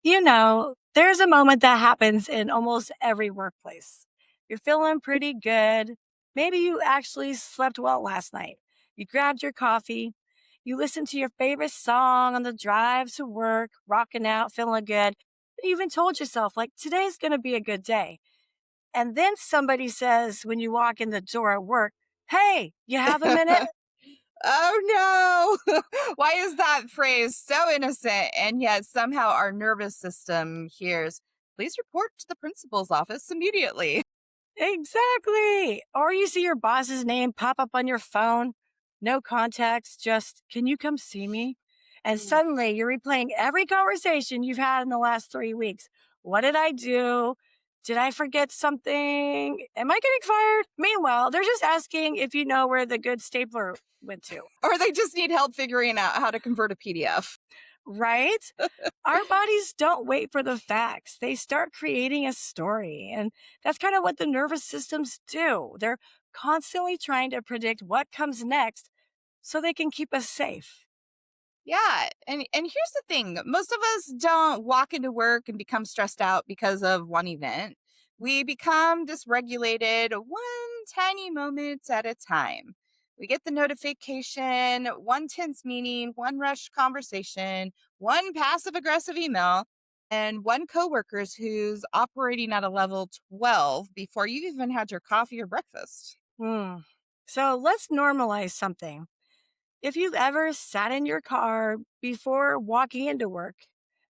There's a moment that happens in almost every workplace. You're feeling pretty good. Maybe you actually slept well last night. You grabbed your coffee. You listened to your favorite song on the drive to work, rocking out, feeling good. You even told yourself, like, today's going to be a good day. And then somebody says, when you walk in the door at work, hey, you have a minute? Oh no! Why is that phrase so innocent and yet somehow our nervous system hears, please report to the principal's office immediately? Exactly. Or you see your boss's name pop up on your phone, no context, just, can you come see me? And Ooh. suddenly you're replaying every conversation you've had in the last 3 weeks. What did I do? Did I forget something? Am I getting fired? Meanwhile, they're just asking if you know where the good stapler went to, Or they just need help figuring out how to convert a PDF. right? Our bodies don't wait for the facts. They start creating a story. And that's kind of what the nervous systems do. They're constantly trying to predict what comes next so they can keep us safe. Yeah, and here's the thing. Most of us don't walk into work and become stressed out because of one event. We become dysregulated one tiny moment at a time. We get the notification, one tense meeting, one rushed conversation, one passive aggressive email, and one coworker's who's operating at a level 12 before you even had your coffee or breakfast. Hmm. So let's normalize something. If you've ever sat in your car before walking into work,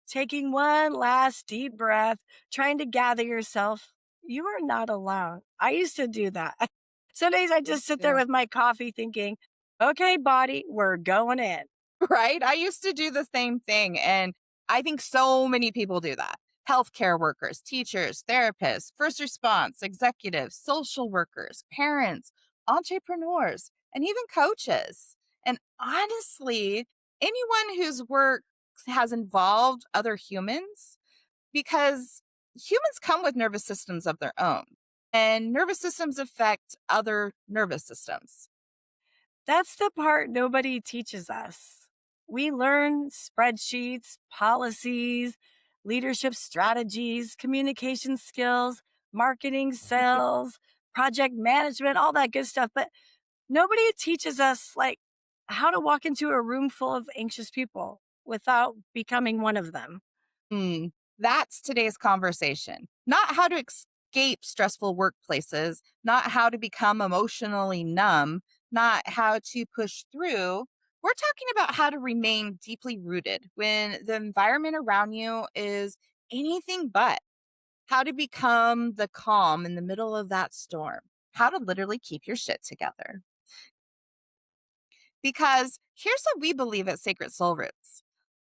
taking one last deep breath, trying to gather yourself, you are not alone. I used to do that. Some days I Me just sit there too. with my coffee thinking, okay, body, we're going in. Right? I used to do the same thing. And I think so many people do that. Healthcare workers, teachers, therapists, first response, executives, social workers, parents, entrepreneurs, and even coaches. And honestly, anyone whose work has involved other humans, because humans come with nervous systems of their own, and nervous systems affect other nervous systems. That's the part nobody teaches us. We learn spreadsheets, policies, leadership strategies, communication skills, marketing, sales, project management, all that good stuff. But nobody teaches us, like, how to walk into a room full of anxious people without becoming one of them. Hmm, that's today's conversation. Not how to escape stressful workplaces, not how to become emotionally numb, not how to push through. We're talking about how to remain deeply rooted when the environment around you is anything but, how to become the calm in the middle of that storm, how to literally keep your shit together. Because here's what we believe at Sacred Soul Roots.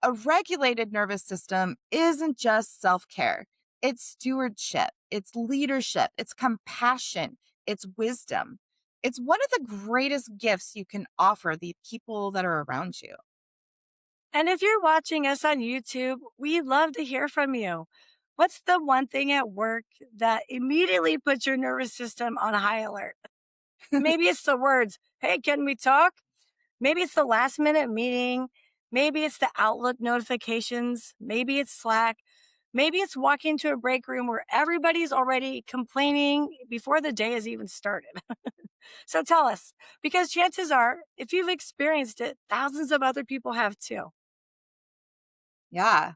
A regulated nervous system isn't just self care, it's stewardship, it's leadership, it's compassion, it's wisdom. It's one of the greatest gifts you can offer the people that are around you. And if you're watching us on YouTube, we'd love to hear from you. What's the one thing at work that immediately puts your nervous system on high alert? Maybe it's the words, hey, can we talk? Maybe it's the last minute meeting. Maybe it's the Outlook notifications. Maybe it's Slack. Maybe it's walking to a break room where everybody's already complaining before the day has even started. So tell us, because chances are, if you've experienced it, thousands of other people have too. Yeah.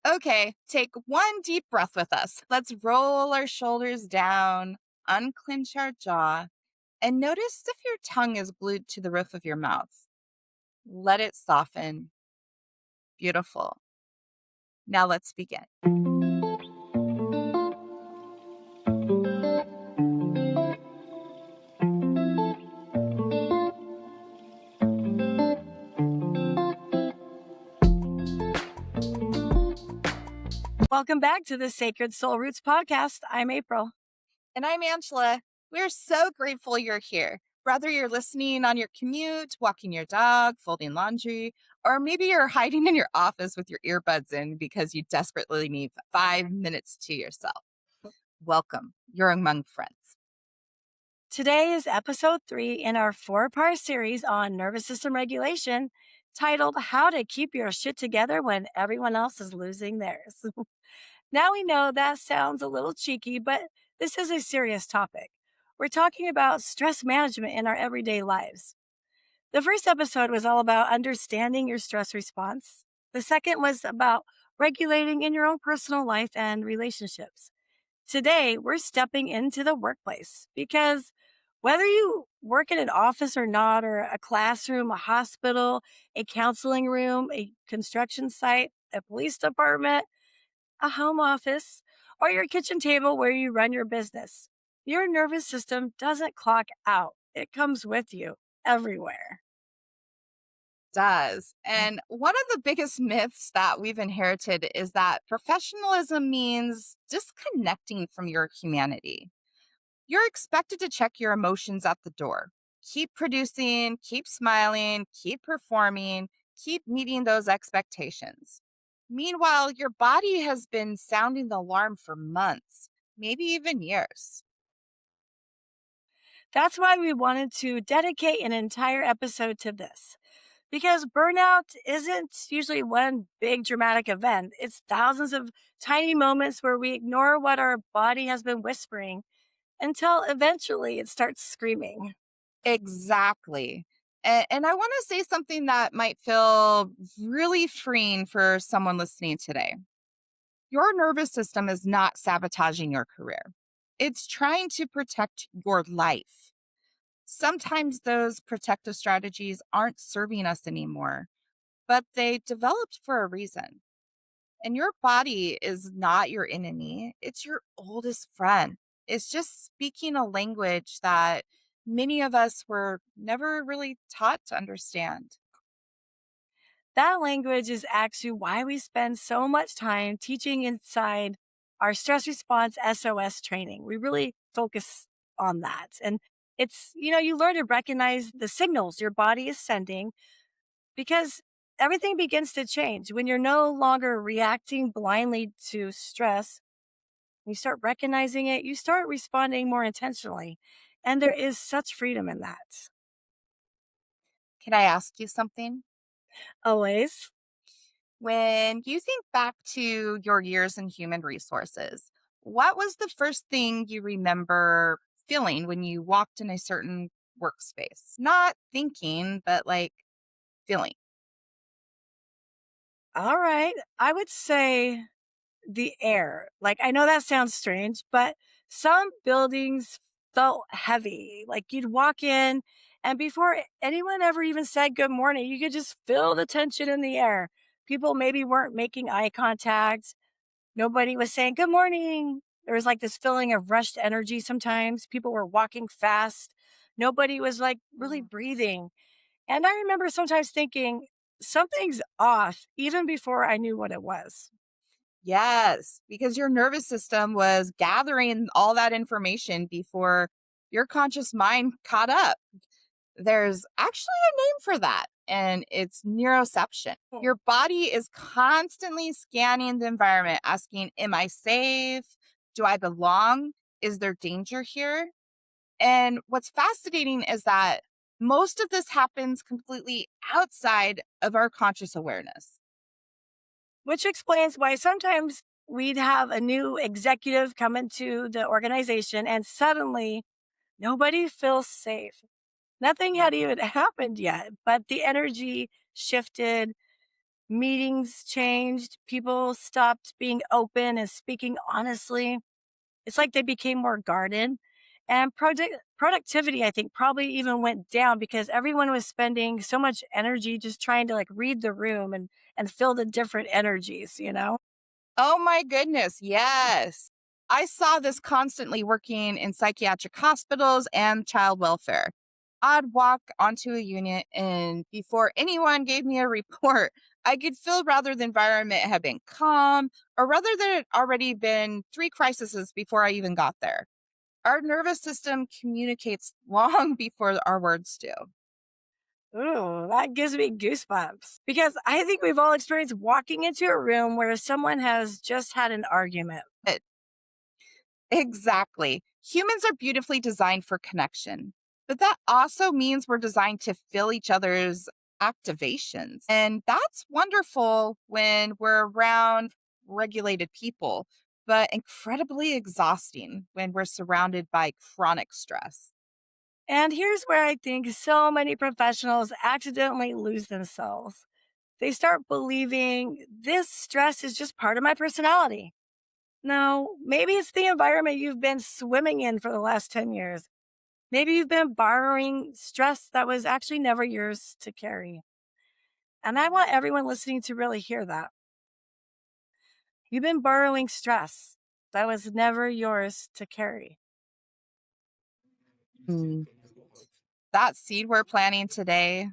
Okay, take one deep breath with us. Let's roll our shoulders down, unclench our jaw, and notice if your tongue is glued to the roof of your mouth. Let it soften. Beautiful. Now let's begin. Welcome back to the Sacred Soul Roots podcast. I'm April. And I'm Angela. We're so grateful you're here. Whether you're listening on your commute, walking your dog, folding laundry, or maybe you're hiding in your office with your earbuds in because you desperately need 5 minutes to yourself. Welcome. You're among friends. Today is episode 3 in our 4-part series on nervous system regulation. titled How to Keep Your Shit Together When Everyone Else is Losing Theirs. Now we know that sounds a little cheeky, but this is a serious topic. We're talking about stress management in our everyday lives. The first episode was all about understanding your stress response. The second was about regulating in your own personal life and relationships. Today, we're stepping into the workplace because whether you work in an office or not, or a classroom, a hospital, a counseling room, a construction site, a police department, a home office, or your kitchen table where you run your business, your nervous system doesn't clock out. It comes with you everywhere. Does. And one of the biggest myths that we've inherited is that professionalism means disconnecting from your humanity. You're expected to check your emotions at the door. Keep producing, keep smiling, keep performing, keep meeting those expectations. Meanwhile, your body has been sounding the alarm for months, maybe even years. That's why we wanted to dedicate an entire episode to this. Because burnout isn't usually one big dramatic event, it's thousands of tiny moments where we ignore what our body has been whispering until eventually it starts screaming. Exactly. And I want to say something that might feel really freeing for someone listening today. Your nervous system is not sabotaging your career, it's trying to protect your life. Sometimes those protective strategies aren't serving us anymore, but they developed for a reason. And your body is not your enemy, it's your oldest friend. It's just speaking a language that many of us were never really taught to understand. That language is actually why we spend so much time teaching inside our stress response SOS training. We really focus on that. And you learn to recognize the signals your body is sending because everything begins to change when you're no longer reacting blindly to stress. You start recognizing it, you start responding more intentionally. And there is such freedom in that. Can I ask you something? Always. When you think back to your years in human resources, what was the first thing you remember feeling when you walked in a certain workspace? Not thinking, but like feeling. All right. I would say the air. Like, I know that sounds strange, but some buildings felt heavy. Like, you'd walk in, and before anyone ever even said good morning, you could just feel the tension in the air. People maybe weren't making eye contact. Nobody was saying good morning. There was like this feeling of rushed energy sometimes. People were walking fast. Nobody was like really Mm. breathing. And I remember sometimes thinking, something's off, even before I knew what it was. Yes, because your nervous system was gathering all that information before your conscious mind caught up. There's actually a name for that, and it's neuroception. Your body is constantly scanning the environment, asking, am I safe? Do I belong? Is there danger here? And what's fascinating is that most of this happens completely outside of our conscious awareness. Which explains why sometimes we'd have a new executive come into the organization and suddenly nobody feels safe. Nothing had even happened yet, but the energy shifted, meetings changed, people stopped being open and speaking honestly. It's like they became more guarded. And productivity, I think, probably even went down because everyone was spending so much energy just trying to like read the room and feel the different energies. Oh my goodness, yes. I saw this constantly working in psychiatric hospitals and child welfare. I'd walk onto a unit, and before anyone gave me a report, I could feel rather the environment had been calm or rather there had already been three crises before I even got there. Our nervous system communicates long before our words do. Ooh, that gives me goosebumps because I think we've all experienced walking into a room where someone has just had an argument. Exactly. Humans are beautifully designed for connection, but that also means we're designed to fill each other's activations. And that's wonderful when we're around regulated people, but incredibly exhausting when we're surrounded by chronic stress. And here's where I think so many professionals accidentally lose themselves. They start believing this stress is just part of my personality. No, maybe it's the environment you've been swimming in for the last 10 years. Maybe you've been borrowing stress that was actually never yours to carry. And I want everyone listening to really hear that. You've been borrowing stress that was never yours to carry. Mm. That seed we're planting today,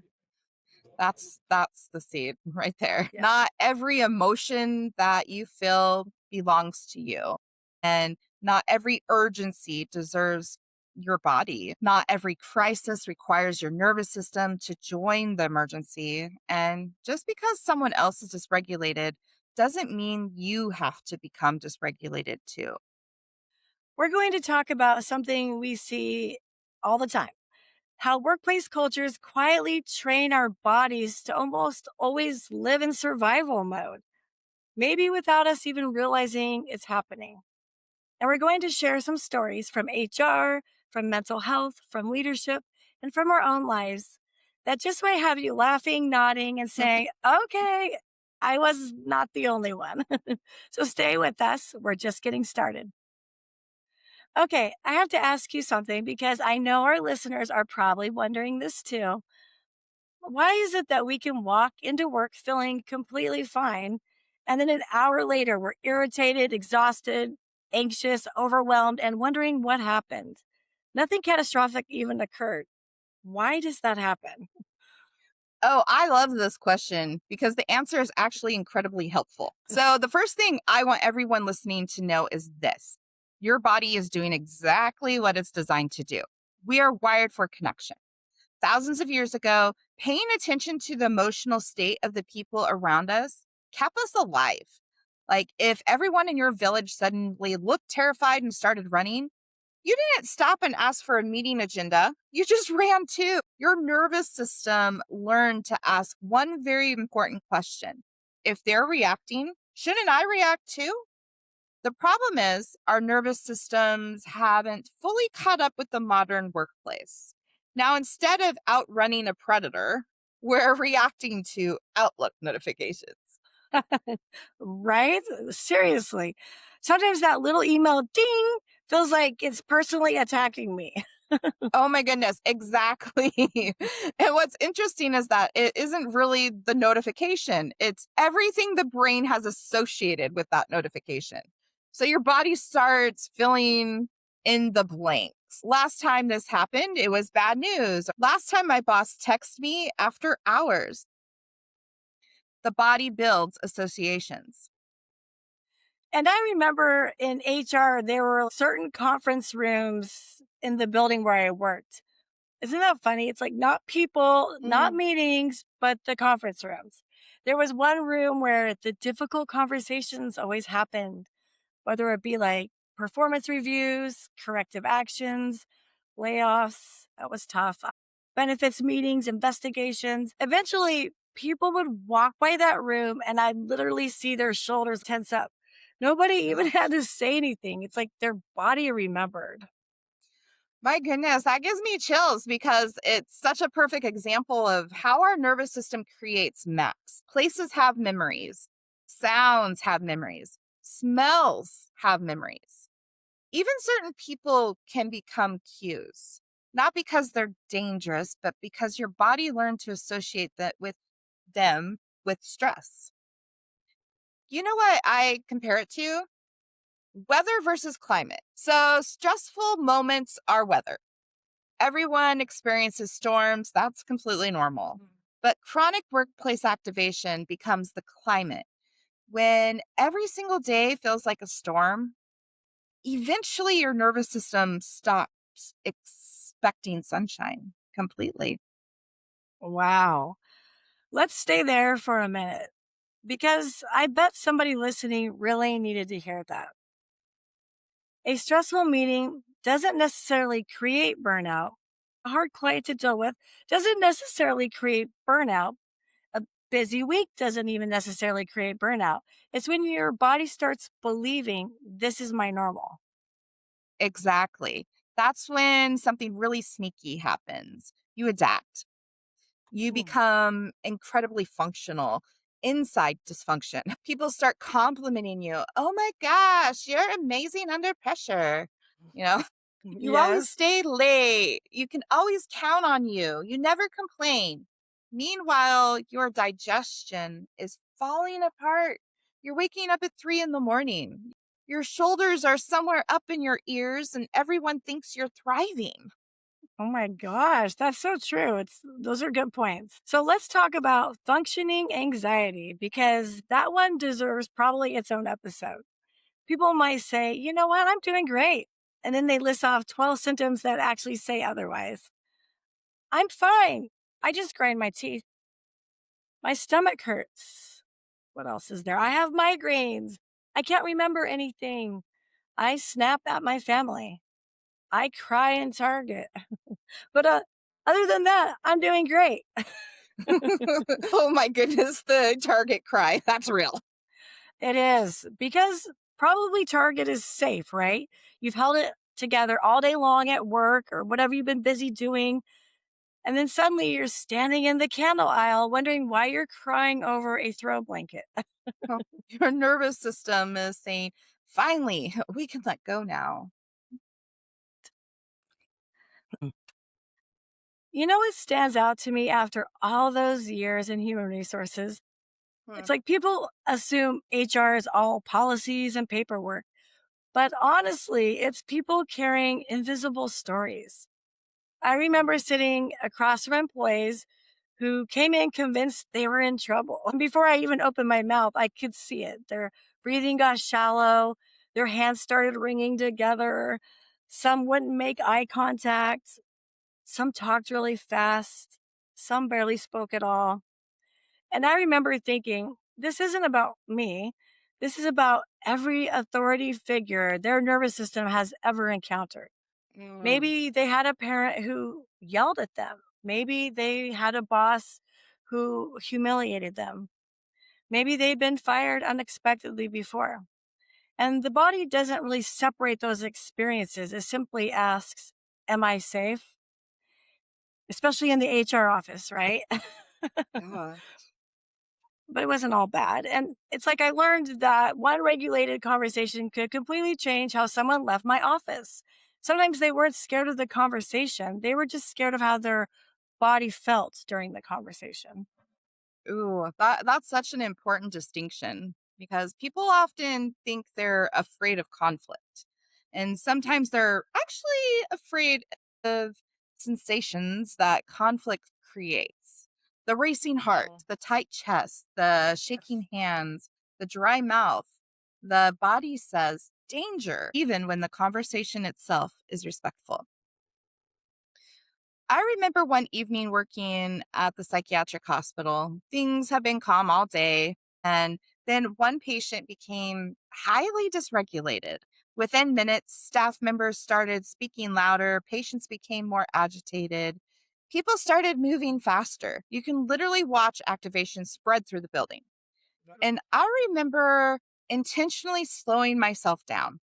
that's the seed right there. Yeah. Not every emotion that you feel belongs to you. And not every urgency deserves your body. Not every crisis requires your nervous system to join the emergency. And just because someone else is dysregulated doesn't mean you have to become dysregulated too. We're going to talk about something we see all the time, how workplace cultures quietly train our bodies to almost always live in survival mode, maybe without us even realizing it's happening. And we're going to share some stories from HR, from mental health, from leadership, and from our own lives that just might have you laughing, nodding, and saying, okay, I was not the only one. So stay with us. We're just getting started. Okay, I have to ask you something because I know our listeners are probably wondering this too. Why is it that we can walk into work feeling completely fine, and then an hour later we're irritated, exhausted, anxious, overwhelmed, and wondering what happened? Nothing catastrophic even occurred. Why does that happen? Oh, I love this question because the answer is actually incredibly helpful. So, the first thing I want everyone listening to know is this: your body is doing exactly what it's designed to do. We are wired for connection. Thousands of years ago, paying attention to the emotional state of the people around us kept us alive. Like, if everyone in your village suddenly looked terrified and started running, you didn't stop and ask for a meeting agenda. You just ran too. Your nervous system learned to ask one very important question. If they're reacting, shouldn't I react too? The problem is our nervous systems haven't fully caught up with the modern workplace. Now, instead of outrunning a predator, we're reacting to Outlook notifications. Right? Seriously. Sometimes that little email ding feels like it's personally attacking me. Oh my goodness, exactly. And what's interesting is that it isn't really the notification, it's everything the brain has associated with that notification. So your body starts filling in the blanks. Last time this happened, it was bad news. Last time my boss texted me after hours. The body builds associations. And I remember in HR, there were certain conference rooms in the building where I worked. Isn't that funny? It's like not people, not Mm. meetings, but the conference rooms. There was one room where the difficult conversations always happened, whether it be like performance reviews, corrective actions, layoffs. That was tough. Benefits meetings, investigations. Eventually, people would walk by that room and I'd literally see their shoulders tense up. Nobody even had to say anything. It's like their body remembered. My goodness, that gives me chills because it's such a perfect example of how our nervous system creates maps. Places have memories, sounds have memories, smells have memories. Even certain people can become cues, not because they're dangerous, but because your body learned to associate that with them with stress. You know what I compare it to? Weather versus climate. So, stressful moments are weather. Everyone experiences storms. That's completely normal. But chronic workplace activation becomes the climate. When every single day feels like a storm, eventually your nervous system stops expecting sunshine completely. Wow. Let's stay there for a minute because I bet somebody listening really needed to hear that. A stressful meeting doesn't necessarily create burnout. hard client to deal with doesn't necessarily create burnout. A busy week doesn't even necessarily create burnout. It's when your body starts believing this is my normal. Exactly. That's when something really sneaky happens. You adapt. You Mm. become incredibly functional inside dysfunction. People start complimenting you. Oh my gosh, you're amazing under pressure. You know, you always Yes. stay late. You can always count on you. You never complain. Meanwhile, your digestion is falling apart. You're waking up at 3 in the morning. Your shoulders are somewhere up in your ears, and everyone thinks you're thriving. Oh my gosh, that's so true. It's those are good points. So let's talk about functioning anxiety because that one deserves probably its own episode. People might say, "You know what? I'm doing great." And then they list off 12 symptoms that actually say otherwise. I'm fine. I just grind my teeth. My stomach hurts. What else is there? I have migraines. I can't remember anything. I snap at my family. I cry in Target. But other than that, I'm doing great. Oh my goodness, the Target cry. That's real. It is because probably Target is safe, right? You've held it together all day long at work or whatever you've been busy doing. And then suddenly you're standing in the candle aisle wondering why you're crying over a throw blanket. Oh, your nervous system is saying, finally, we can let go now. You know what stands out to me after all those years in human resources? Hmm. It's like people assume HR is all policies and paperwork, but honestly, it's people carrying invisible stories. I remember sitting across from employees who came in convinced they were in trouble. And before I even opened my mouth, I could see it. Their breathing got shallow, their hands started wringing together. Some wouldn't make eye contact, some talked really fast, some barely spoke at all. And I remember thinking, this isn't about me. This is about every authority figure their nervous system has ever encountered. Mm. Maybe they had a parent who yelled at them. Maybe they had a boss who humiliated them. Maybe they've been fired unexpectedly before. And the body doesn't really separate those experiences. It simply asks, am I safe? Especially in the HR office, right? Yeah. But it wasn't all bad. And it's like I learned that one regulated conversation could completely change how someone left my office. Sometimes they weren't scared of the conversation, they were just scared of how their body felt during the conversation. Ooh, that's such an important distinction because people often think they're afraid of conflict. And sometimes they're actually afraid of sensations that conflict creates. The racing heart, Mm. the tight chest, the Yes. shaking hands, the dry mouth. The body says danger, even when the conversation itself is respectful. I remember one evening working at the psychiatric hospital. Things had been calm all day, and then one patient became highly dysregulated. Within minutes, staff members started speaking louder, patients became more agitated, people started moving faster. You can literally watch activation spread through the building. And I remember intentionally slowing myself down,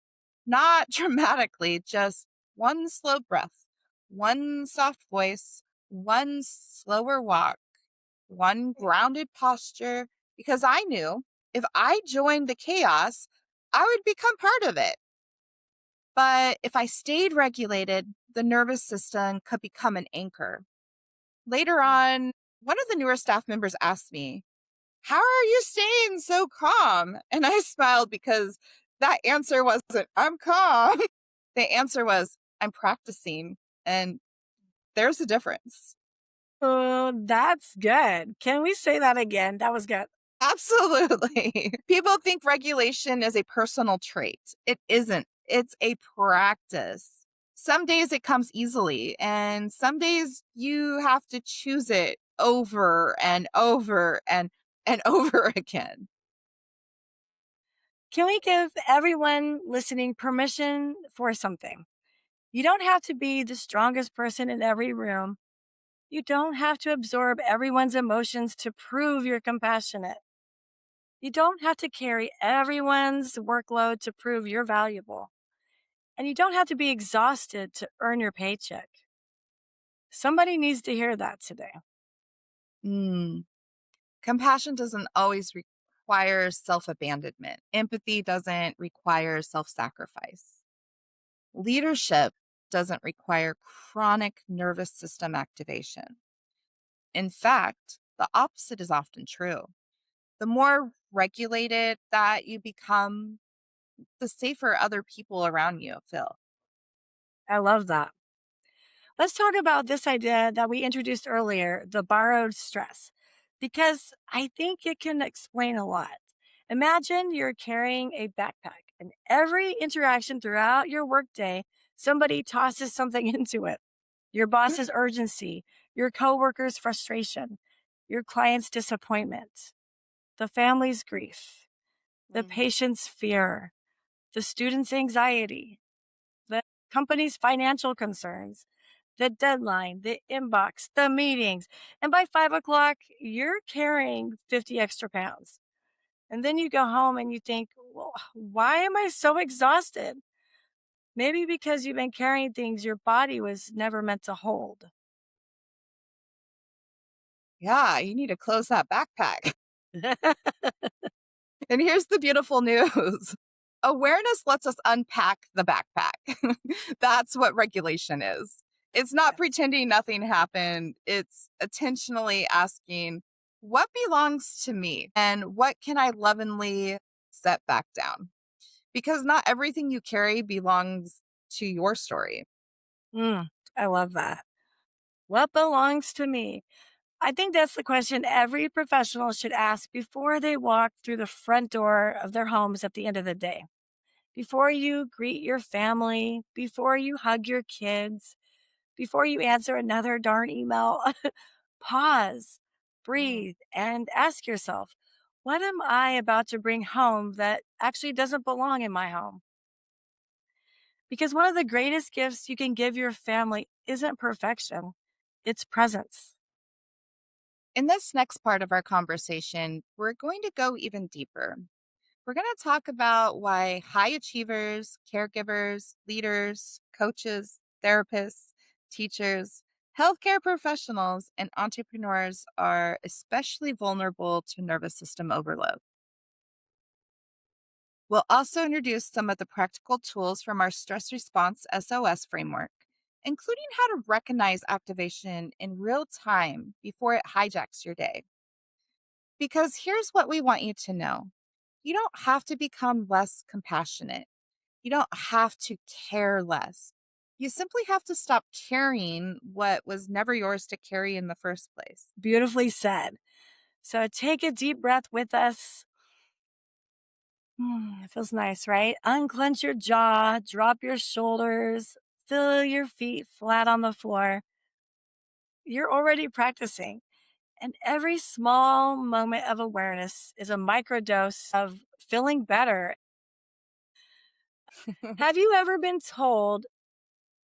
not dramatically, just one slow breath, one soft voice, one slower walk, one grounded posture, because I knew if I joined the chaos, I would become part of it. But if I stayed regulated, the nervous system could become an anchor. Later Mm. on, one of the newer staff members asked me, how are you staying so calm? And I smiled because that answer wasn't, I'm calm. The answer was, I'm practicing. And there's a difference. Oh, that's good. Can we say that again? That was good. Absolutely. People think regulation is a personal trait. It isn't, it's a practice. Some days it comes easily, and some days you have to choose it over and over and over again. Can we give everyone listening permission for something? You don't have to be the strongest person in every room. You don't have to absorb everyone's emotions to prove you're compassionate. You don't have to carry everyone's workload to prove you're valuable. And you don't have to be exhausted to earn your paycheck. Somebody needs to hear that today. Mm. Compassion doesn't always require self abandonment, empathy doesn't require self sacrifice. Leadership doesn't require chronic nervous system activation. In fact, the opposite is often true. The more regulated that you become, the safer other people around you feel. I love that. Let's talk about this idea that we introduced earlier, the borrowed stress, because I think it can explain a lot. Imagine you're carrying a backpack, and every interaction throughout your workday, somebody tosses something into it. Your boss's urgency, your coworker's frustration, your client's disappointment, the family's grief, the Mm. patient's fear, the student's anxiety, the company's financial concerns, the deadline, the inbox, the meetings. And by 5 o'clock, you're carrying 50 extra pounds. And then you go home and you think, well, why am I so exhausted? Maybe because you've been carrying things your body was never meant to hold. Yeah, you need to close that backpack. And here's the beautiful news. Awareness lets us unpack the backpack. That's what regulation is. It's not Yes. pretending nothing happened. It's intentionally asking, what belongs to me and what can I lovingly set back down? Because not everything you carry belongs to your story. Mm, I love that. What belongs to me? I think that's the question every professional should ask before they walk through the front door of their homes at the end of the day. Before you greet your family, before you hug your kids, before you answer another darn email, pause, Mm. breathe, and ask yourself, what am I about to bring home that actually doesn't belong in my home? Because one of the greatest gifts you can give your family isn't perfection, it's presence. In this next part of our conversation, we're going to go even deeper. We're going to talk about why high achievers, caregivers, leaders, coaches, therapists, teachers, healthcare professionals, and entrepreneurs are especially vulnerable to nervous system overload. We'll also introduce some of the practical tools from our stress response SOS framework, including how to recognize activation in real time before it hijacks your day. Because here's what we want you to know: you don't have to become less compassionate. You don't have to care less. You simply have to stop carrying what was never yours to carry in the first place. Beautifully said. So take a deep breath with us. It feels nice, right? Unclench your jaw, drop your shoulders, feel your feet flat on the floor. You're already practicing. And every small moment of awareness is a microdose of feeling better. Have you ever been told,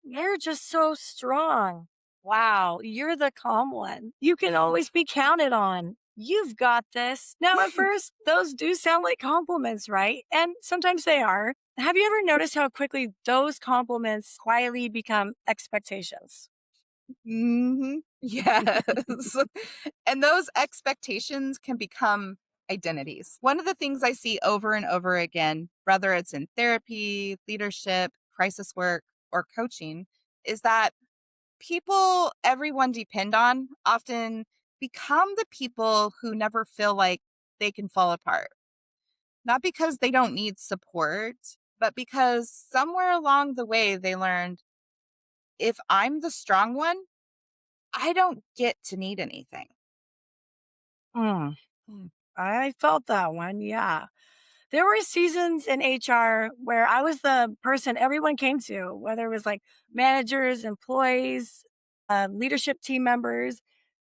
you're just so strong? Wow, you're the calm one. You can always be counted on. You've got this. Now, at first, those do sound like compliments, right? And sometimes they are. Have you ever noticed how quickly those compliments quietly become expectations? Yes. And those expectations can become identities. One of the things I see over and over again, whether it's in therapy, leadership, crisis work, or coaching, is that people everyone depend on often become the people who never feel like they can fall apart. Not because they don't need support, but because somewhere along the way they learned, if I'm the strong one, I don't get to need anything. Mm, Mm. I felt that one. Yeah. There were seasons in HR where I was the person everyone came to, whether it was like managers, employees, leadership team members,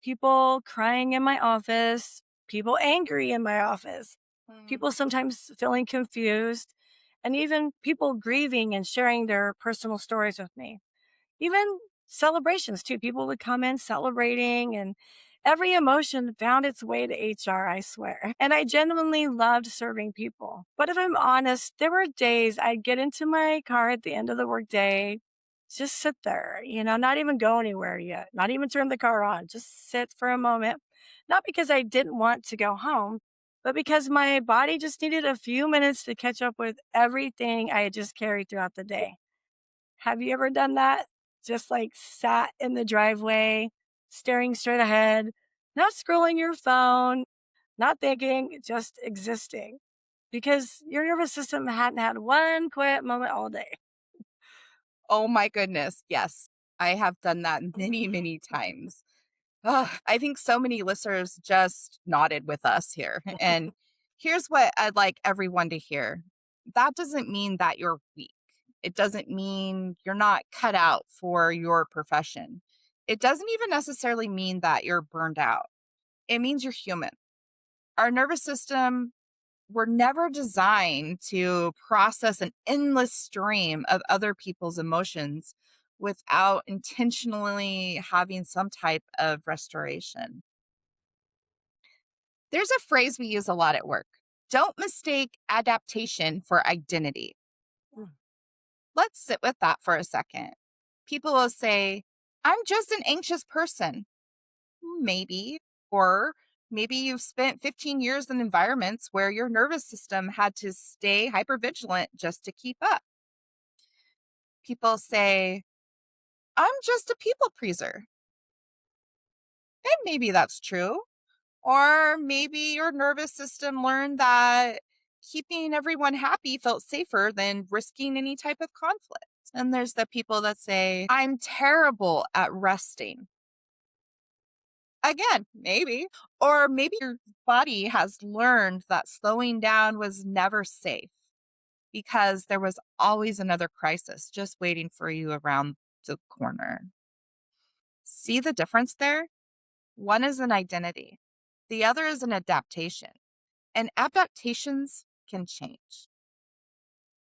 people crying in my office, people angry in my office, Mm. people sometimes feeling confused, and even people grieving and sharing their personal stories with me. Even celebrations too. People would come in celebrating and every emotion found its way to HR, I swear. And I genuinely loved serving people. But if I'm honest, there were days I'd get into my car at the end of the workday, just sit there, not even go anywhere yet, not even turn the car on, just sit for a moment. Not because I didn't want to go home, but because my body just needed a few minutes to catch up with everything I had just carried throughout the day. Have you ever done that? Just like sat in the driveway, staring straight ahead, not scrolling your phone, not thinking, just existing because your nervous system hadn't had one quiet moment all day. Oh my goodness. Yes, I have done that many, many times. Ugh, I think so many listeners just nodded with us here. And here's what I'd like everyone to hear: that doesn't mean that you're weak. It doesn't mean you're not cut out for your profession. It doesn't even necessarily mean that you're burned out. It means you're human. Our nervous system were never designed to process an endless stream of other people's emotions without intentionally having some type of restoration. There's a phrase we use a lot at work: don't mistake adaptation for identity. Mm. Let's sit with that for a second. People will say, I'm just an anxious person. Maybe. Or maybe you've spent 15 years in environments where your nervous system had to stay hypervigilant just to keep up. People say, I'm just a people pleaser. And maybe that's true. Or maybe your nervous system learned that keeping everyone happy felt safer than risking any type of conflict. And there's the people that say, I'm terrible at resting. Again, maybe. Or maybe your body has learned that slowing down was never safe because there was always another crisis just waiting for you around the corner. See the difference there? One is an identity, the other is an adaptation. And adaptations can change.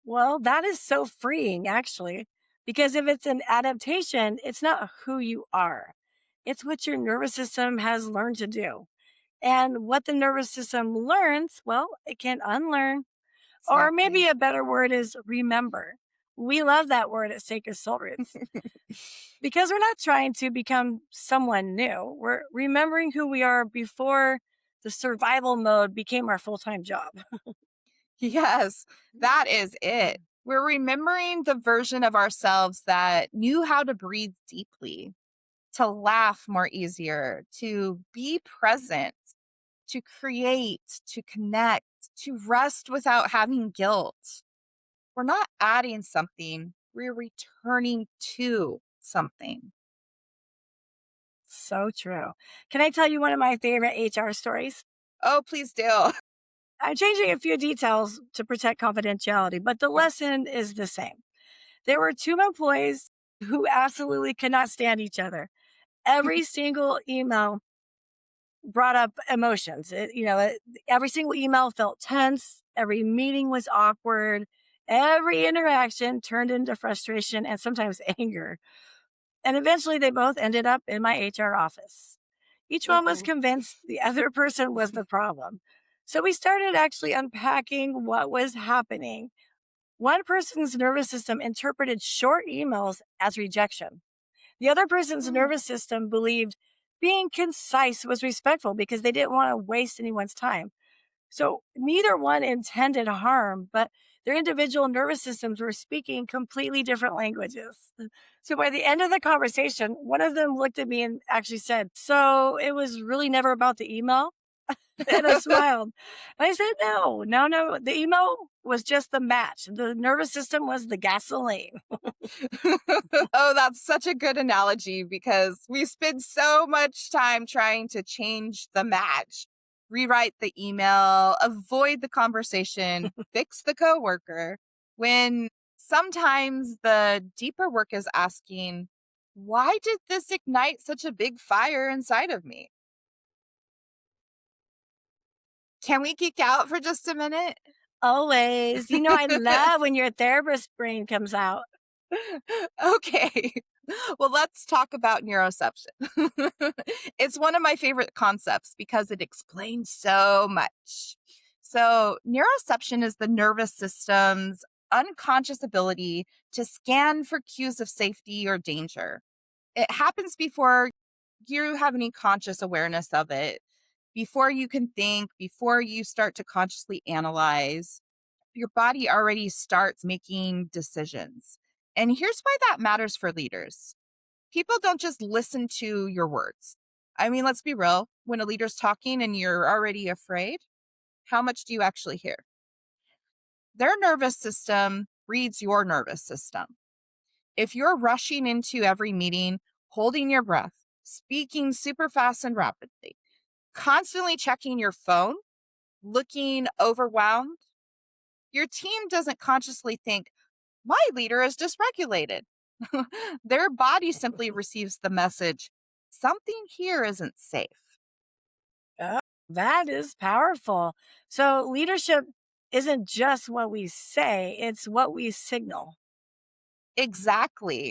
Well, that is so freeing, actually, because if it's an adaptation, it's not who you are, it's what your nervous system has learned to do. And what the nervous system learns, well, it can unlearn. Or maybe Exactly. a better word is remember. We love that word at Sacred Soul Roots because we're not trying to become someone new. We're remembering who we are before the survival mode became our full time job. Yes, that is it. We're remembering the version of ourselves that knew how to breathe deeply, to laugh more easier, to be present, to create, to connect, to rest without having guilt. We're not adding something, we're returning to something. So true. Can I tell you one of my favorite HR stories? Oh, please do. I'm changing a few details to protect confidentiality, but the Yes. lesson is the same. There were two employees who absolutely could not stand each other. Every single email brought up emotions. Every single email felt tense. Every meeting was awkward. Every interaction turned into frustration and sometimes anger. And eventually they both ended up in my HR office. Each one was Oh. convinced the other person was the problem. So we started actually unpacking what was happening. One person's nervous system interpreted short emails as rejection. The other person's Mm. nervous system believed being concise was respectful because they didn't want to waste anyone's time. So neither one intended harm, but their individual nervous systems were speaking completely different languages. So by the end of the conversation, one of them looked at me and actually said, so it was really never about the email? And I smiled. And I said, no, no, no. The email was just the match. The nervous system was the gasoline. Oh, that's such a good analogy because we spend so much time trying to change the match, rewrite the email, avoid the conversation, fix the coworker, when sometimes the deeper work is asking, why did this ignite such a big fire inside of me? Can we geek out for just a minute? Always. I love when your therapist brain comes out. Okay. Well, let's talk about neuroception. It's one of my favorite concepts because it explains so much. So, neuroception is the nervous system's unconscious ability to scan for cues of safety or danger. It happens before you have any conscious awareness of it, before you can think, before you start to consciously analyze. Your body already starts making decisions. And here's why that matters for leaders. People don't just listen to your words. I mean, let's be real. When a leader's talking and you're already afraid, how much do you actually hear? Their nervous system reads your nervous system. If you're rushing into every meeting, holding your breath, speaking super fast and rapidly, constantly checking your phone, looking overwhelmed, your team doesn't consciously think, my leader is dysregulated. Their body simply receives the message, something here isn't safe. Oh, that is powerful. So, leadership isn't just what we say, it's what we signal. Exactly.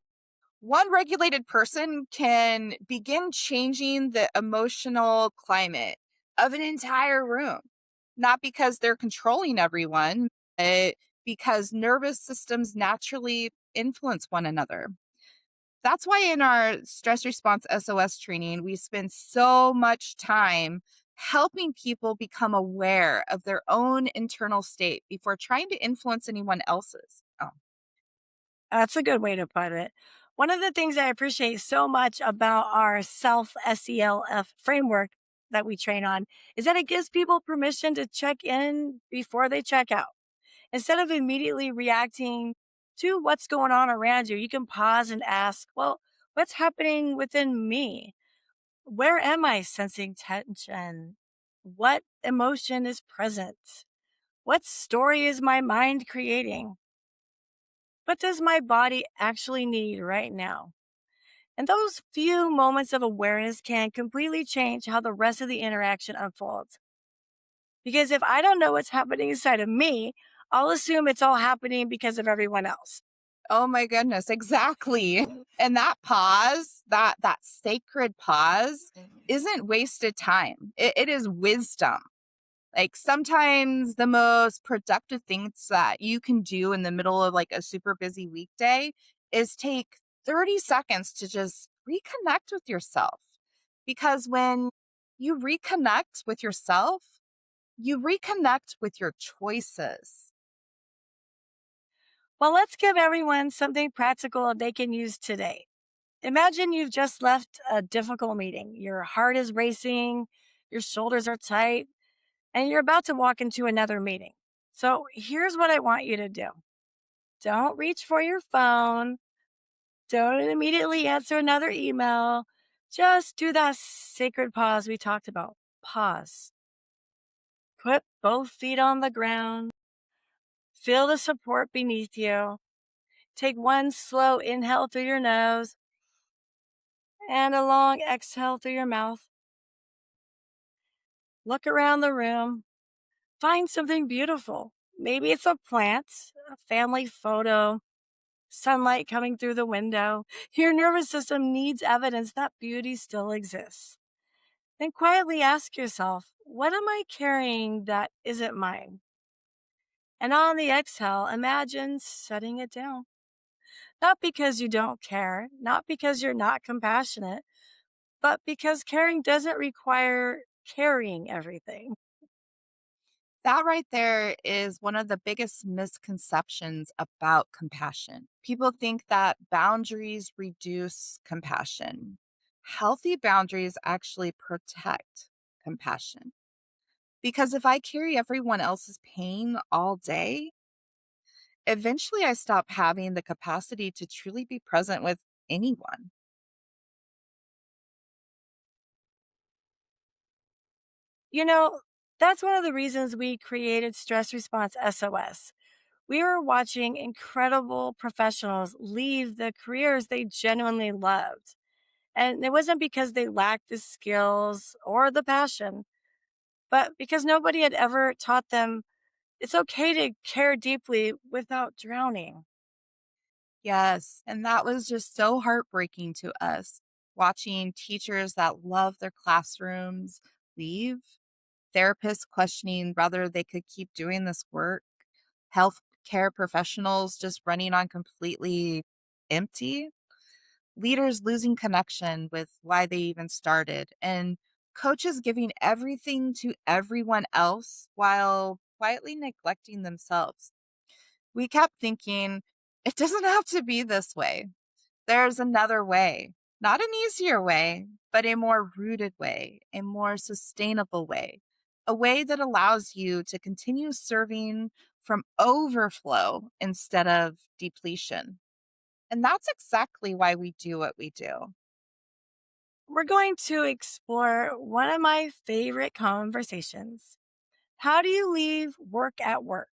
One regulated person can begin changing the emotional climate of an entire room, not because they're controlling everyone, but because nervous systems naturally influence one another. That's why in our stress response SOS training, we spend so much time helping people become aware of their own internal state before trying to influence anyone else's. Oh, That's a good way to put it. One of the things I appreciate so much about our self SELF framework that we train on is that it gives people permission to check in before they check out. Instead of immediately reacting to what's going on around you, you can pause and ask, well, what's happening within me? Where am I sensing tension? What emotion is present? What story is my mind creating? What does my body actually need right now? And those few moments of awareness can completely change how the rest of the interaction unfolds. Because if I don't know what's happening inside of me, I'll assume it's all happening because of everyone else. oh my goodness, exactly. And that pause, that sacred pause isn't wasted time. It is wisdom. Like sometimes the most productive things that you can do in the middle of like a super busy weekday is take 30 seconds to just reconnect with yourself. Because when you reconnect with yourself, you reconnect with your choices. Well, let's give everyone something practical they can use today. Imagine you've just left a difficult meeting. Your heart is racing, your shoulders are tight, and you're about to walk into another meeting. So here's what I want you to do: don't reach for your phone, don't immediately answer another email. Just do that sacred pause we talked about. Pause. Put both feet on the ground. Feel the support beneath you. Take one slow inhale through your nose and a long exhale through your mouth. Look around the room. Find something beautiful. Maybe it's a plant, a family photo, sunlight coming through the window. Your nervous system needs evidence that beauty still exists. Then quietly ask yourself, what am I carrying that isn't mine? And on the exhale, imagine setting it down. Not because you don't care, not because you're not compassionate, but because caring doesn't require carrying everything. That right there is one of the biggest misconceptions about compassion. People think that boundaries reduce compassion. Healthy boundaries actually protect compassion. Because if I carry everyone else's pain all day, eventually I stop having the capacity to truly be present with anyone. You know, that's one of the reasons we created Stress Response SOS. We were watching incredible professionals leave the careers they genuinely loved. And it wasn't because they lacked the skills or the passion, but because nobody had ever taught them it's okay to care deeply without drowning. Yes. And that was just so heartbreaking to us watching teachers that love their classrooms leave, therapists questioning whether they could keep doing this work, healthcare professionals just running on completely empty, leaders losing connection with why they even started, and coaches giving everything to everyone else while quietly neglecting themselves. We kept thinking, it doesn't have to be this way. There's another way, not an easier way, but a more rooted way, a more sustainable way, a way that allows you to continue serving from overflow instead of depletion. And that's exactly why we do what we do. We're going to explore one of my favorite conversations. How do you leave work at work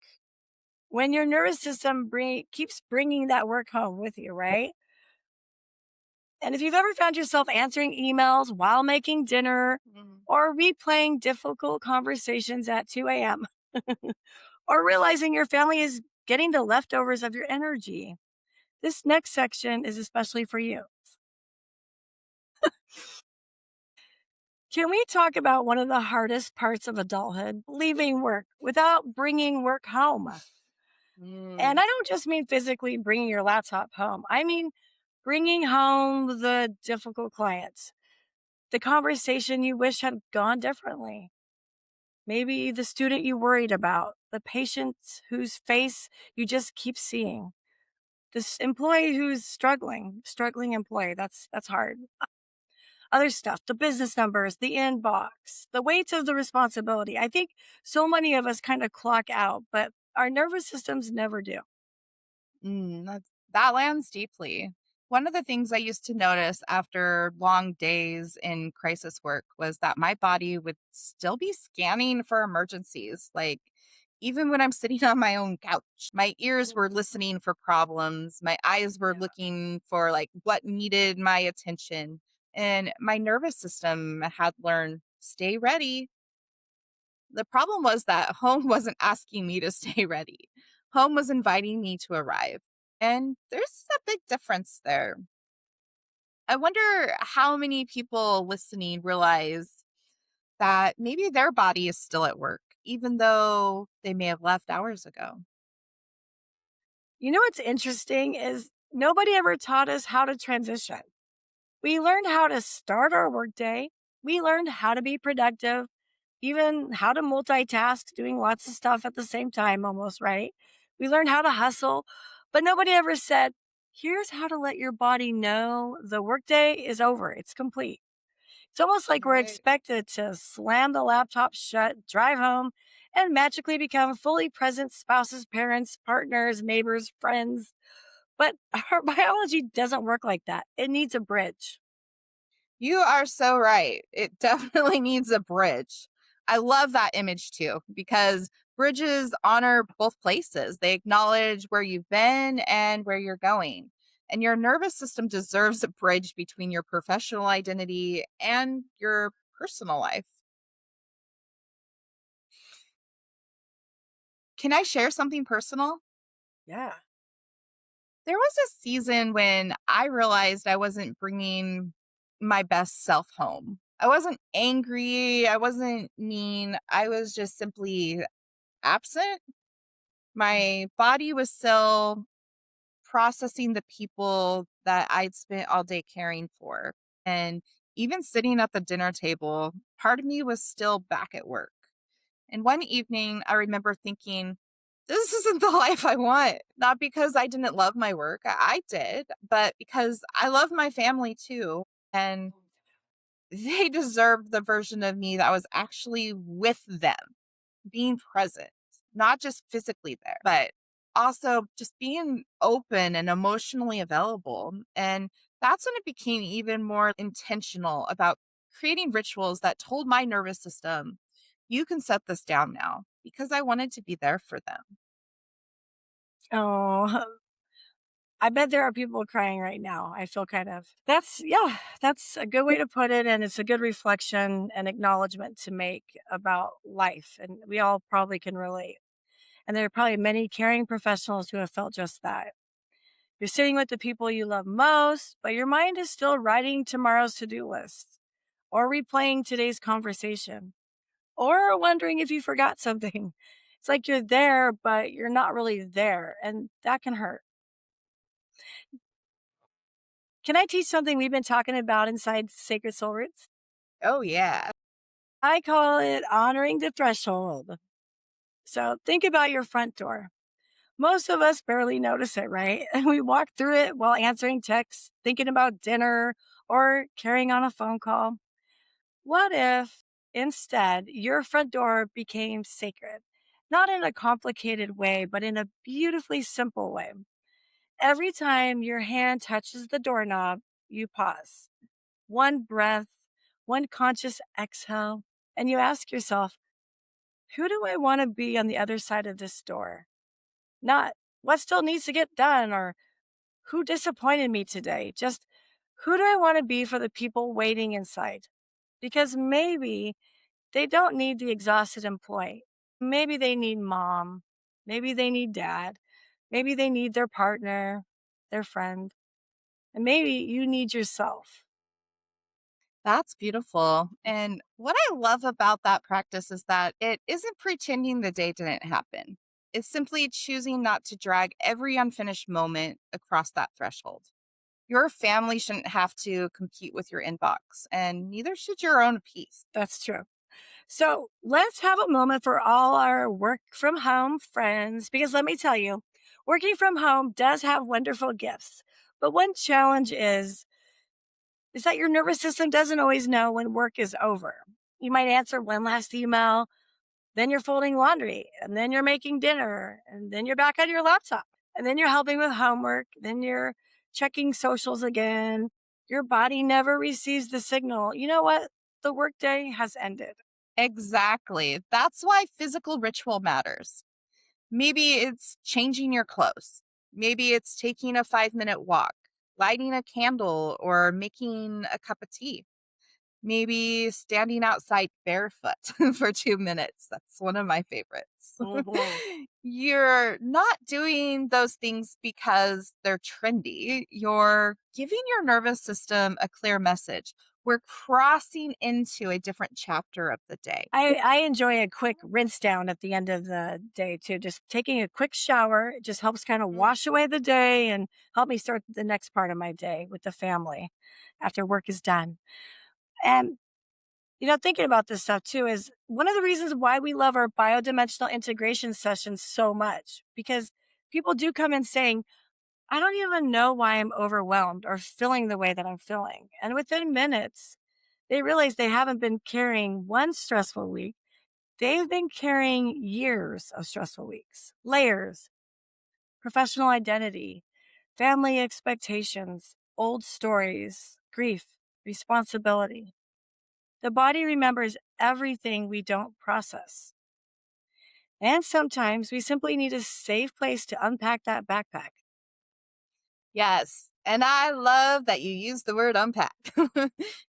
when your nervous system keeps bringing that work home with you, right? And if you've ever found yourself answering emails while making dinner Mm. or replaying difficult conversations at 2 a.m., or realizing your family is getting the leftovers of your energy, this next section is especially for you. Can we talk about one of the hardest parts of adulthood, leaving work without bringing work home? And Mm. I don't just mean physically bringing your laptop home, I mean bringing home the difficult clients, the conversation you wish had gone differently. Maybe the student you worried about, the patient whose face you just keep seeing, this employee who's struggling employee. That's hard. Other stuff, the business numbers, the inbox, the weight of the responsibility. I think so many of us kind of clock out, but our nervous systems never do. That lands deeply. One of the things I used to notice after long days in crisis work was that my body would still be scanning for emergencies. Like, even when I'm sitting on my own couch, my ears were listening for problems, my eyes were Yeah. looking for like what needed my attention, and my nervous system had learned stay ready. The problem was that home wasn't asking me to stay ready. Home was inviting me to arrive. And there's a big difference there. I wonder how many people listening realize that maybe their body is still at work, even though they may have left hours ago. You know what's interesting is nobody ever taught us how to transition. We learned how to start our workday. We learned how to be productive, even how to multitask, doing lots of stuff at the same time, almost, right? We learned how to hustle, but nobody ever said, here's how to let your body know the workday is over, it's complete. It's almost like we're Right. expected to slam the laptop shut, drive home, and magically become fully present spouses, parents, partners, neighbors, friends. But our biology doesn't work like that. It needs a bridge. You are so right. It definitely needs a bridge. I love that image too, because bridges honor both places. They acknowledge where you've been and where you're going. And your nervous system deserves a bridge between your professional identity and your personal life. Can I share something personal? Yeah. There was a season when I realized I wasn't bringing my best self home. I wasn't angry. I wasn't mean. I was just simply absent. My body was still processing the people that I'd spent all day caring for. And even sitting at the dinner table, part of me was still back at work. And one evening, I remember thinking, this isn't the life I want. Not because I didn't love my work, I did, but because I love my family too. And they deserved the version of me that was actually with them, being present, not just physically there, but also just being open and emotionally available. And that's when it became even more intentional about creating rituals that told my nervous system, you can set this down now because I wanted to be there for them. Oh, I bet there are people crying right now. I feel that's, yeah, that's a good way to put it. And it's a good reflection and acknowledgement to make about life. And we all probably can relate. And there are probably many caring professionals who have felt just that. You're sitting with the people you love most, but your mind is still writing tomorrow's to do list or replaying today's conversation or wondering if you forgot something. It's like you're there, but you're not really there. And that can hurt. Can I teach something we've been talking about inside Sacred Soul Roots? Oh, yeah. I call it honoring the threshold. So think about your front door. Most of us barely notice it, right? And we walk through it while answering texts, thinking about dinner, or carrying on a phone call. What if instead your front door became sacred? Not in a complicated way, but in a beautifully simple way. Every time your hand touches the doorknob, you pause. One breath, one conscious exhale, and you ask yourself, who do I want to be on the other side of this door? Not what still needs to get done or who disappointed me today. Just who do I want to be for the people waiting inside? Because maybe they don't need the exhausted employee. Maybe they need mom. Maybe they need dad. Maybe they need their partner, their friend. And maybe you need yourself. That's beautiful. And what I love about that practice is that it isn't pretending the day didn't happen. It's simply choosing not to drag every unfinished moment across that threshold. Your family shouldn't have to compete with your inbox, and neither should your own peace. That's true. So let's have a moment for all our work from home friends, because let me tell you, working from home does have wonderful gifts. But one challenge is that your nervous system doesn't always know when work is over. You might answer one last email, then you're folding laundry, and then you're making dinner, and then you're back on your laptop, and then you're helping with homework, then you're checking socials again. Your body never receives the signal. You know what? The workday has ended. Exactly. That's why physical ritual matters. Maybe it's changing your clothes. Maybe it's taking a 5-minute walk, lighting a candle, or making a cup of tea. Maybe standing outside barefoot for 2 minutes. That's one of my favorites. Mhm. You're not doing those things because they're trendy. You're giving your nervous system a clear message. We're crossing into a different chapter of the day. I enjoy a quick rinse down at the end of the day too. Just taking a quick shower. It just helps kind of Mm. wash away the day and help me start the next part of my day with the family after work is done. And thinking about this stuff too is one of the reasons why we love our biodimensional integration sessions so much because people do come in saying, I don't even know why I'm overwhelmed or feeling the way that I'm feeling. And within minutes, they realize they haven't been carrying one stressful week. They've been carrying years of stressful weeks, layers, professional identity, family expectations, old stories, grief, responsibility. The body remembers everything we don't process. And sometimes we simply need a safe place to unpack that backpack. Yes. And I love that you use the word unpack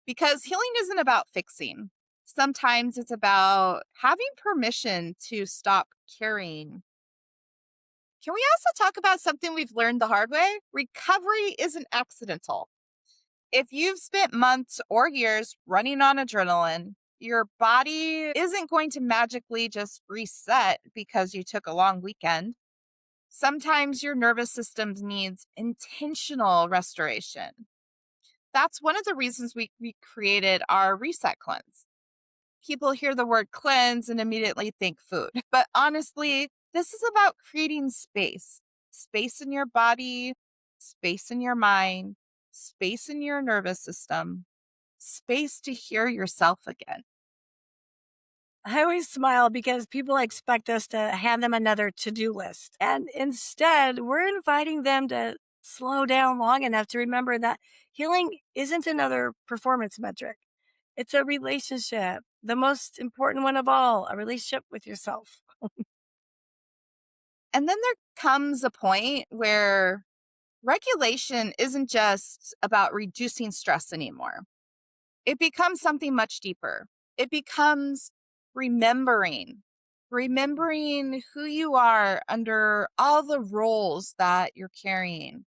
because healing isn't about fixing. Sometimes it's about having permission to stop carrying. Can we also talk about something we've learned the hard way? Recovery isn't accidental. If you've spent months or years running on adrenaline, your body isn't going to magically just reset because you took a long weekend. Sometimes your nervous system needs intentional restoration. That's one of the reasons we created our reset cleanse. People hear the word cleanse and immediately think food. But honestly, this is about creating space in your body, space in your mind, space in your nervous system, space to hear yourself again. I always smile because people expect us to hand them another to do list. And instead, we're inviting them to slow down long enough to remember that healing isn't another performance metric, it's a relationship, the most important one of all, a relationship with yourself. And then there comes a point where regulation isn't just about reducing stress anymore. It becomes something much deeper. It becomes remembering, remembering who you are under all the roles that you're carrying,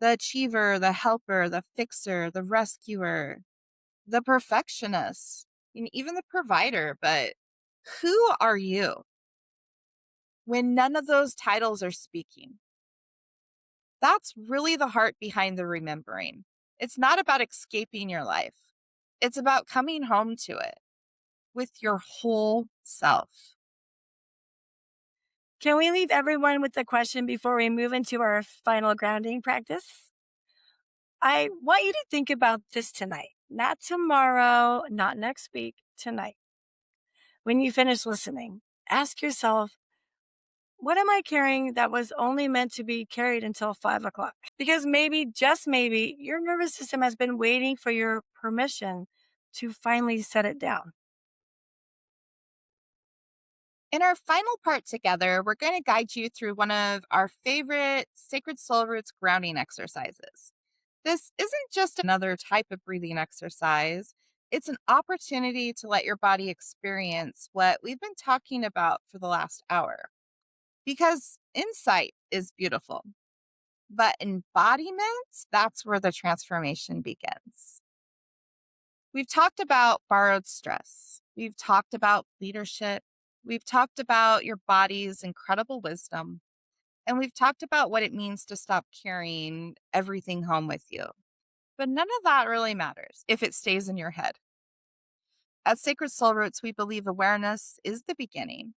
The achiever, the helper, the fixer, the rescuer, the perfectionist, and even the provider. But who are you when none of those titles are speaking? That's really the heart behind the remembering. It's not about escaping your life, it's about coming home to it with your whole self. Can we leave everyone with the question before we move into our final grounding practice? I want you to think about this tonight, not tomorrow, not next week, tonight. When you finish listening, ask yourself, what am I carrying that was only meant to be carried until 5 o'clock? Because maybe, just maybe, your nervous system has been waiting for your permission to finally set it down. In our final part together, we're going to guide you through one of our favorite Sacred Soul Roots grounding exercises. This isn't just another type of breathing exercise, it's an opportunity to let your body experience what we've been talking about for the last hour. Because insight is beautiful, but embodiment, that's where the transformation begins. We've talked about borrowed stress. We've talked about leadership. We've talked about your body's incredible wisdom. And we've talked about what it means to stop carrying everything home with you. But none of that really matters if it stays in your head. At Sacred Soul Roots, we believe awareness is the beginning,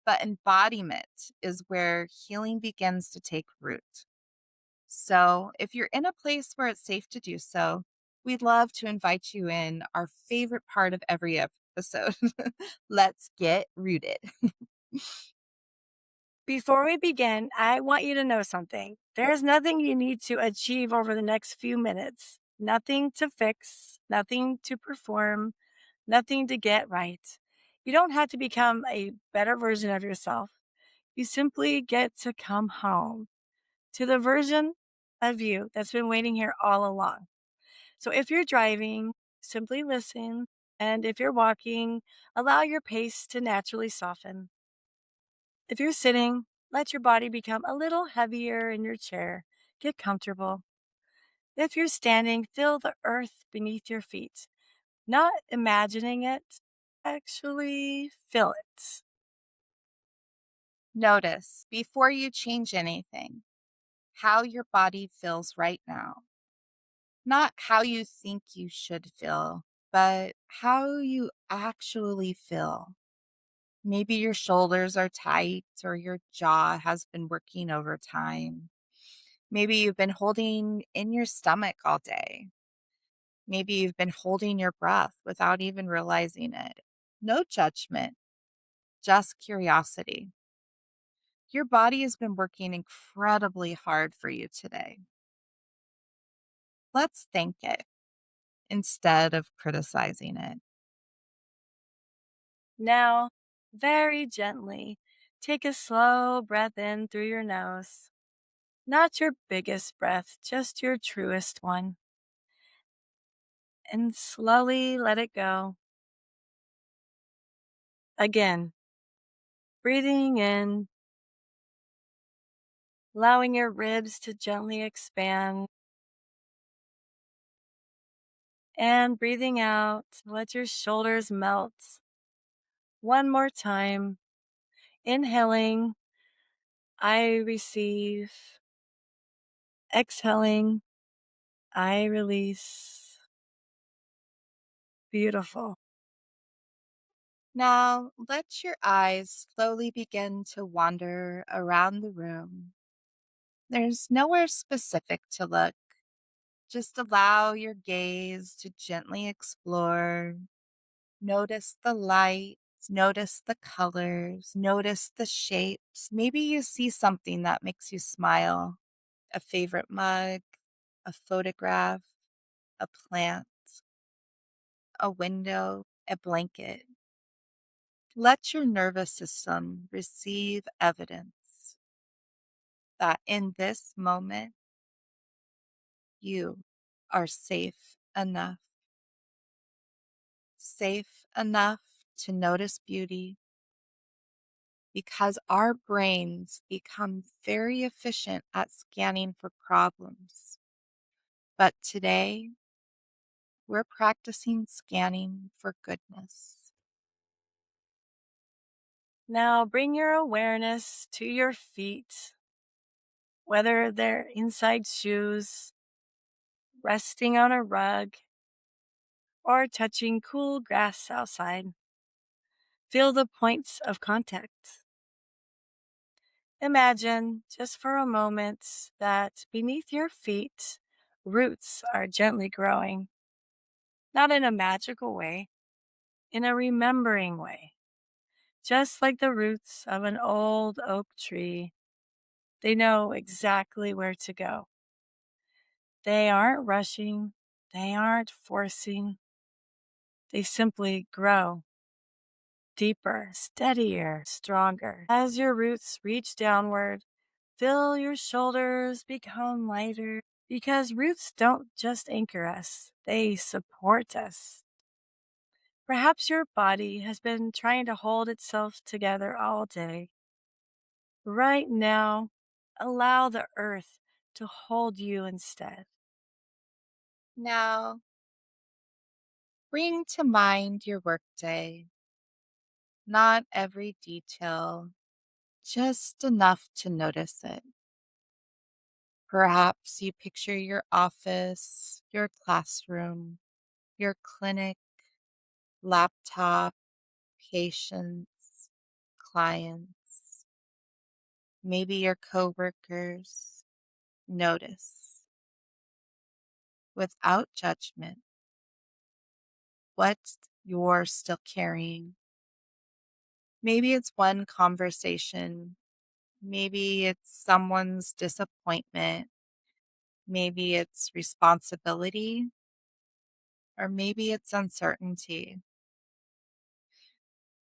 but embodiment is where healing begins to take root. So, if you're in a place where it's safe to do so, we'd love to invite you in our favorite part of every episode. Let's get rooted. Before we begin, I want you to know something. There's nothing you need to achieve over the next few minutes. Nothing to fix, nothing to perform, nothing to get right. You don't have to become a better version of yourself. You simply get to come home to the version of you that's been waiting here all along. So if you're driving, simply listen. And if you're walking, allow your pace to naturally soften. If you're sitting, let your body become a little heavier in your chair. Get comfortable. If you're standing, feel the earth beneath your feet. Not imagining it, actually feel it. Notice before you change anything how your body feels right now, not how you think you should feel, but how you actually feel. Maybe your shoulders are tight or your jaw has been working overtime. Maybe you've been holding in your stomach all day. Maybe you've been holding your breath without even realizing it. No judgment, just curiosity. Your body has been working incredibly hard for you today. Let's thank it instead of criticizing it. Now, very gently, take a slow breath in through your nose. Not your biggest breath, just your truest one. And slowly let it go. Again, breathing in, allowing your ribs to gently expand, and breathing out, let your shoulders melt. One more time, inhaling, I receive, exhaling, I release. Beautiful. Now, let your eyes slowly begin to wander around the room. There's nowhere specific to look. Just allow your gaze to gently explore. Notice the light, notice the colors, notice the shapes. Maybe you see something that makes you smile, a favorite mug, a photograph, a plant, a window, a blanket. Let your nervous system receive evidence that in this moment you are safe enough to notice beauty, because our brains become very efficient at scanning for problems. But today, we're practicing scanning for goodness. Now bring your awareness to your feet, whether they're inside shoes, resting on a rug, or touching cool grass outside. Feel the points of contact. Imagine, just for a moment, that beneath your feet, roots are gently growing, not in a magical way, in a remembering way. Just like the roots of an old oak tree, they know exactly where to go. They aren't rushing, they aren't forcing, they simply grow deeper, steadier, stronger. As your roots reach downward, feel your shoulders become lighter because roots don't just anchor us, they support us. Perhaps your body has been trying to hold itself together all day. Right now, allow the earth to hold you instead. Now, bring to mind your workday, not every detail, just enough to notice it. Perhaps you picture your office, your classroom, your clinic, laptop, patients, clients, maybe your coworkers. Notice without judgment what you're still carrying. Maybe it's one conversation, maybe it's someone's disappointment, maybe it's responsibility, or maybe it's uncertainty,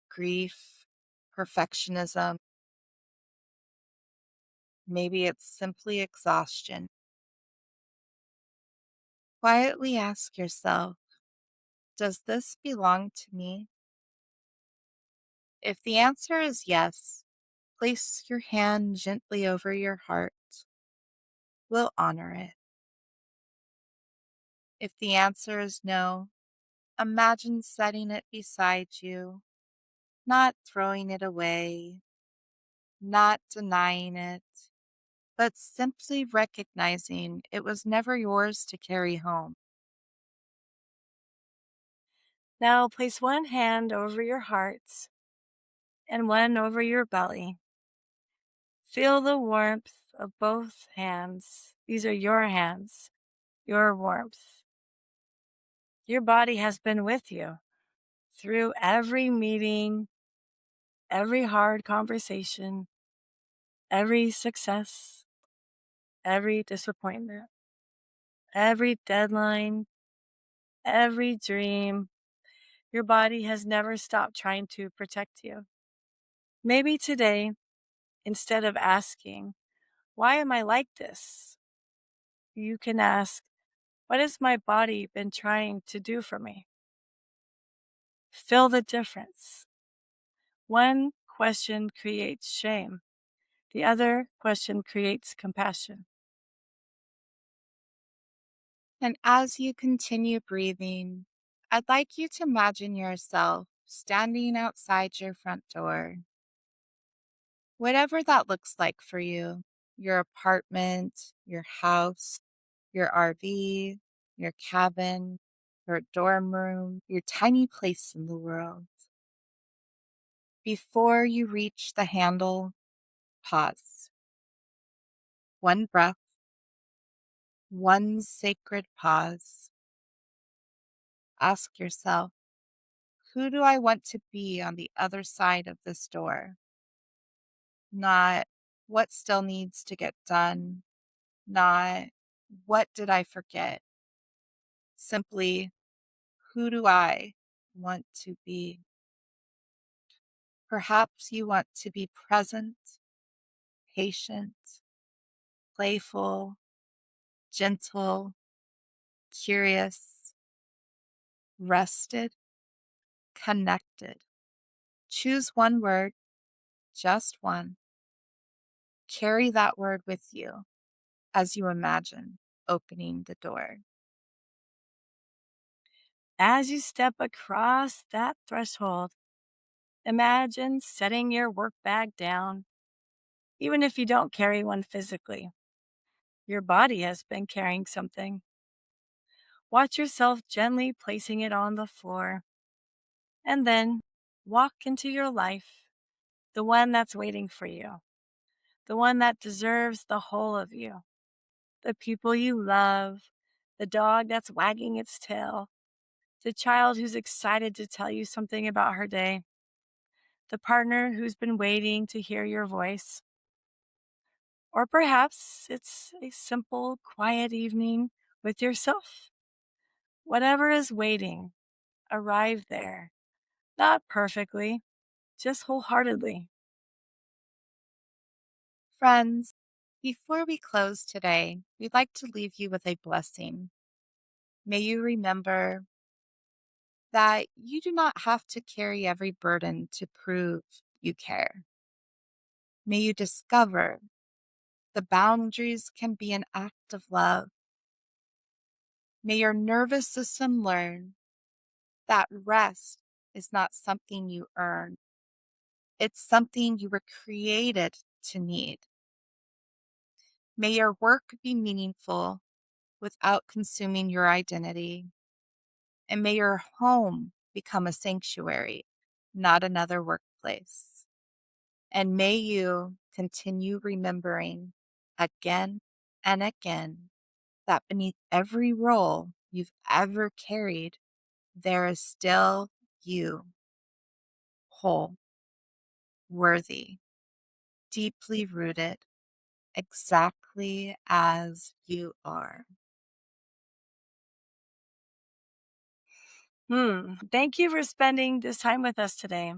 grief, perfectionism. Maybe it's simply exhaustion. Quietly ask yourself, does this belong to me? If the answer is yes, place your hand gently over your heart. We'll honor it. If the answer is no, imagine setting it beside you, not throwing it away, not denying it, but simply recognizing it was never yours to carry home. Now place one hand over your heart and one over your belly. Feel the warmth of both hands. These are your hands, your warmth. Your body has been with you through every meeting, every hard conversation, every success, every disappointment, every deadline, every dream. Your body has never stopped trying to protect you. Maybe today, instead of asking, why am I like this? You can ask, what has my body been trying to do for me? Feel the difference. One question creates shame, the other question creates compassion. And as you continue breathing, I'd like you to imagine yourself standing outside your front door, whatever that looks like for you, your apartment, your house, your RV, your cabin, your dorm room, your tiny place in the world. Before you reach the handle, pause. One breath, one sacred pause. Ask yourself, who do I want to be on the other side of this door? Not what still needs to get done, not what did I forget. Simply, who do I want to be? Perhaps you want to be present, patient, playful, gentle, curious, rested, connected. Choose one word, just one. Carry that word with you as you imagine. opening the door. As you step across that threshold, imagine setting your work bag down, even if you don't carry one physically. Your body has been carrying something. Watch yourself gently placing it on the floor, and then walk into your life, the one that's waiting for you, the one that deserves the whole of you, the people you love, the dog that's wagging its tail, the child who's excited to tell you something about her day, the partner who's been waiting to hear your voice. Or perhaps it's a simple, quiet evening with yourself. Whatever is waiting, arrive there. Not perfectly, just wholeheartedly. Friends, before we close today, we'd like to leave you with a blessing. May you remember that you do not have to carry every burden to prove you care. May you discover the boundaries can be an act of love. May your nervous system learn that rest is not something you earn, it's something you were created to need. May your work be meaningful without consuming your identity. And may your home become a sanctuary, not another workplace. And may you continue remembering again and again that beneath every role you've ever carried, there is still you, whole, worthy, deeply rooted, exactly as you are. Thank you for spending this time with us today.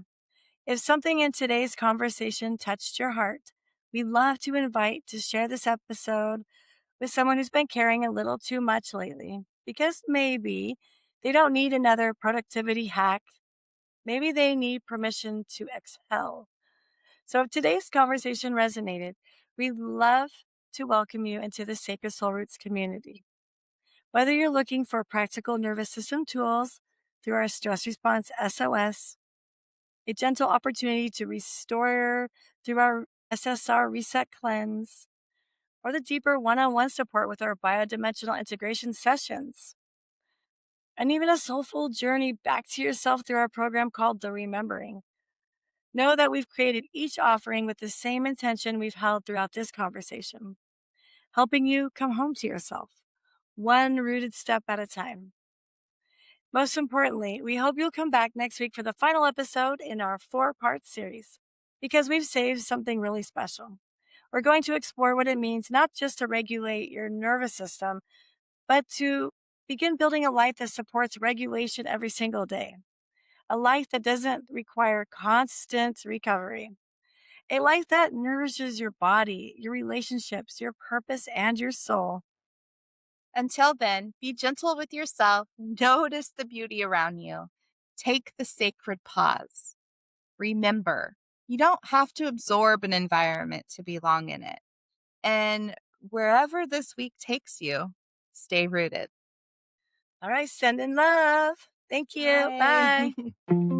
If something in today's conversation touched your heart, we'd love to invite to share this episode with someone who's been carrying a little too much lately. Because maybe they don't need another productivity hack. Maybe they need permission to exhale. So if today's conversation resonated, we'd love to welcome you into the Sacred Soul Roots community. Whether you're looking for practical nervous system tools through our stress response SOS, a gentle opportunity to restore through our SSR reset cleanse, or the deeper one on one support with our biodimensional integration sessions, and even a soulful journey back to yourself through our program called The Remembering. Know that we've created each offering with the same intention we've held throughout this conversation, helping you come home to yourself, one rooted step at a time. Most importantly, we hope you'll come back next week for the final episode in our 4-part series, because we've saved something really special. We're going to explore what it means not just to regulate your nervous system, but to begin building a life that supports regulation every single day. A life that doesn't require constant recovery. A life that nourishes your body, your relationships, your purpose, and your soul. Until then, be gentle with yourself. Notice the beauty around you. Take the sacred pause. Remember, you don't have to absorb an environment to belong in it. And wherever this week takes you, stay rooted. All right, send in love. Thank you. Bye. Bye.